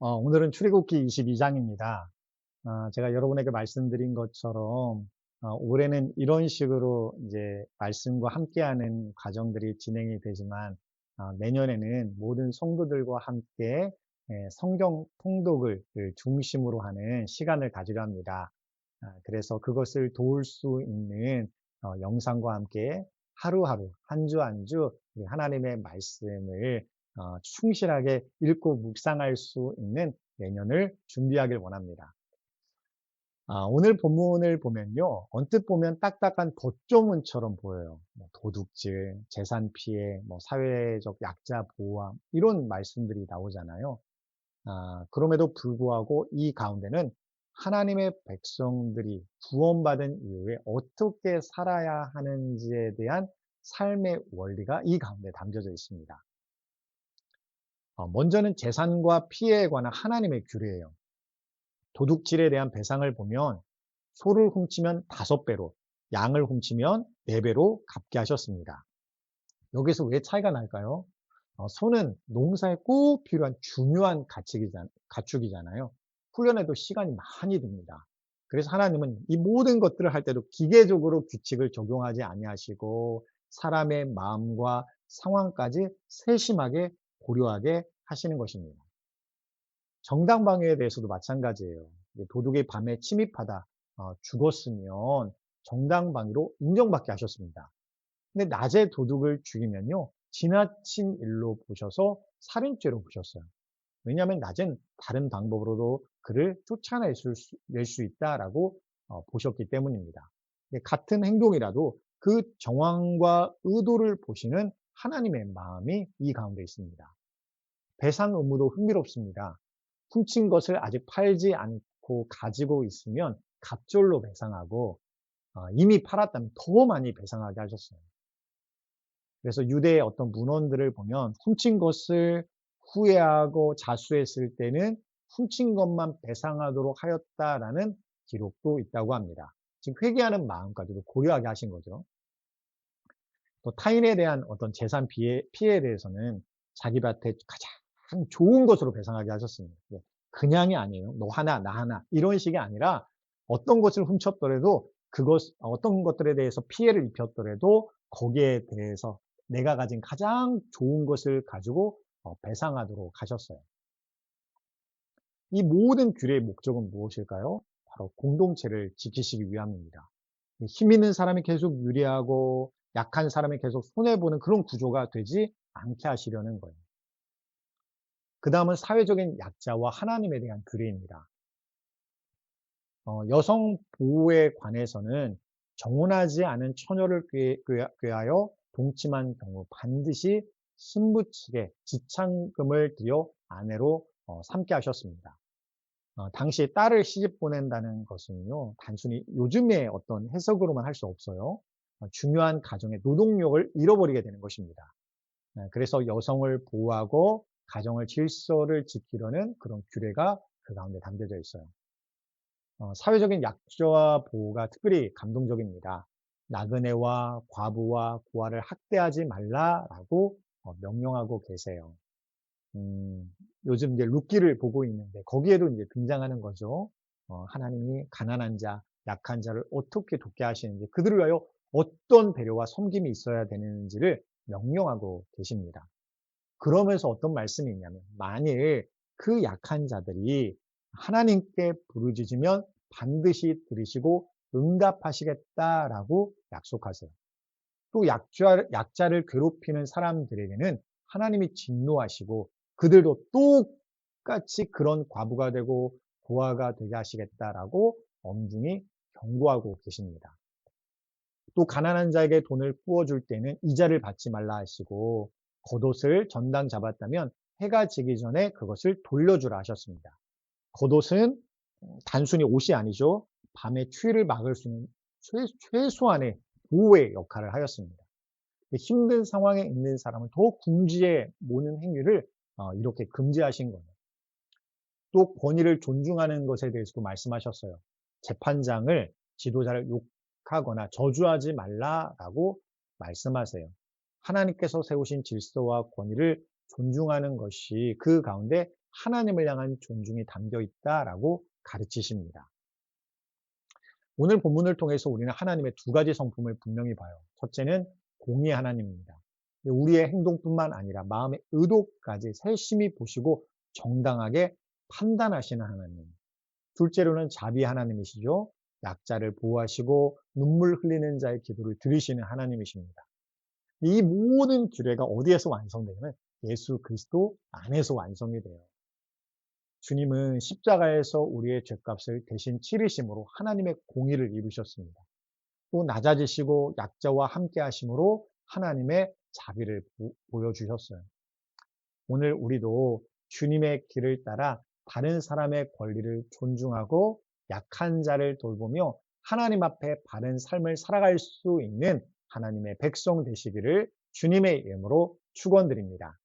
오늘은 출애굽기 22장입니다. 제가 여러분에게 말씀드린 것처럼 올해는 이런 식으로 이제 말씀과 함께하는 과정들이 진행이 되지만 내년에는 모든 성도들과 함께 성경 통독을 중심으로 하는 시간을 가지려 합니다. 그래서 그것을 도울 수 있는 영상과 함께 하루하루, 한 주 한 주 하나님의 말씀을 충실하게 읽고 묵상할 수 있는 내년을 준비하길 원합니다. 오늘 본문을 보면요. 언뜻 보면 딱딱한 덧조문처럼 보여요. 도둑질, 재산 피해, 사회적 약자 보호함 이런 말씀들이 나오잖아요. 그럼에도 불구하고 이 가운데는 하나님의 백성들이 구원받은 이후에 어떻게 살아야 하는지에 대한 삶의 원리가 이 가운데 담겨져 있습니다. 먼저는 재산과 피해에 관한 하나님의 규례예요. 도둑질에 대한 배상을 보면 소를 훔치면 5배로, 양을 훔치면 4배로 갚게 하셨습니다. 여기서 왜 차이가 날까요? 소는 농사에 꼭 필요한 중요한 가축이잖아요. 훈련에도 시간이 많이 듭니다. 그래서 하나님은 이 모든 것들을 할 때도 기계적으로 규칙을 적용하지 아니하시고 사람의 마음과 상황까지 세심하게 고려하게 하시는 것입니다. 정당방위에 대해서도 마찬가지예요. 도둑이 밤에 침입하다 죽었으면 정당방위로 인정받게 하셨습니다. 근데 낮에 도둑을 죽이면요, 지나친 일로 보셔서 살인죄로 보셨어요. 왜냐하면 낮엔 다른 방법으로도 그를 쫓아낼 수 있다라고 보셨기 때문입니다. 같은 행동이라도 그 정황과 의도를 보시는 하나님의 마음이 이 가운데 있습니다. 배상 의무도 흥미롭습니다. 훔친 것을 아직 팔지 않고 가지고 있으면 갑절로 배상하고 이미 팔았다면 더 많이 배상하게 하셨어요. 그래서 유대의 어떤 문헌들을 보면 훔친 것을 후회하고 자수했을 때는 훔친 것만 배상하도록 하였다라는 기록도 있다고 합니다. 지금 회개하는 마음까지도 고려하게 하신 거죠. 또 타인에 대한 어떤 재산 피해에 대해서는 자기한테 가장 좋은 것으로 배상하게 하셨습니다. 그냥이 아니에요. 너 하나, 나 하나 이런 식이 아니라 어떤 것을 훔쳤더라도 어떤 것들에 대해서 피해를 입혔더라도 거기에 대해서 내가 가진 가장 좋은 것을 가지고 배상하도록 하셨어요. 이 모든 규례의 목적은 무엇일까요? 바로 공동체를 지키시기 위함입니다. 힘 있는 사람이 계속 유리하고 약한 사람이 계속 손해보는 그런 구조가 되지 않게 하시려는 거예요. 그 다음은 사회적인 약자와 하나님에 대한 규례입니다. 여성 보호에 관해서는 정혼하지 않은 처녀를 꾀하여 동침한 경우 반드시 신부 측에 지참금을 들여 아내로 삼게 하셨습니다. 당시 딸을 시집 보낸다는 것은요, 단순히 요즘의 어떤 해석으로만 할 수 없어요. 중요한 가정의 노동력을 잃어버리게 되는 것입니다. 그래서 여성을 보호하고 가정의 질서를 지키려는 그런 규례가 그 가운데 담겨져 있어요. 사회적인 약자와 보호가 특별히 감동적입니다. 나그네와 과부와 고아를 학대하지 말라라고 명령하고 계세요. 요즘 이제 룻기를 보고 있는데 거기에도 이제 등장하는 거죠. 하나님이 가난한 자, 약한 자를 어떻게 돕게 하시는지, 그들을 위하여 어떤 배려와 섬김이 있어야 되는지를 명령하고 계십니다. 그러면서 어떤 말씀이 있냐면, 만일 그 약한 자들이 하나님께 부르짖으면 반드시 들으시고 응답하시겠다라고 약속하세요. 또 약자를 괴롭히는 사람들에게는 하나님이 진노하시고 그들도 똑같이 그런 과부가 되고 고아가 되게 하시겠다라고 엄중히 경고하고 계십니다. 또 가난한 자에게 돈을 구워줄 때는 이자를 받지 말라 하시고 겉옷을 전당 잡았다면 해가 지기 전에 그것을 돌려주라 하셨습니다. 겉옷은 단순히 옷이 아니죠. 밤에 추위를 막을 수 있는 최소한의 보호의 역할을 하였습니다. 힘든 상황에 있는 사람을 더 궁지에 모는 행위를 이렇게 금지하신 거예요. 또 권위를 존중하는 것에 대해서도 말씀하셨어요. 재판장을, 지도자를 욕하거나 저주하지 말라라고 말씀하세요. 하나님께서 세우신 질서와 권위를 존중하는 것이 그 가운데 하나님을 향한 존중이 담겨 있다라고 가르치십니다. 오늘 본문을 통해서 우리는 하나님의 두 가지 성품을 분명히 봐요. 첫째는 공의 하나님입니다. 우리의 행동뿐만 아니라 마음의 의도까지 세심히 보시고 정당하게 판단하시는 하나님. 둘째로는 자비 하나님이시죠. 약자를 보호하시고 눈물 흘리는 자의 기도를 들으시는 하나님이십니다. 이 모든 규례가 어디에서 완성되냐면 예수 그리스도 안에서 완성이 돼요. 주님은 십자가에서 우리의 죄값을 대신 치르심으로 하나님의 공의를 이루셨습니다. 또 낮아지시고 약자와 함께 하심으로 하나님의 자비를 보여주셨어요. 오늘 우리도 주님의 길을 따라 다른 사람의 권리를 존중하고 약한 자를 돌보며 하나님 앞에 바른 삶을 살아갈 수 있는 하나님의 백성 되시기를 주님의 이름으로 축원드립니다.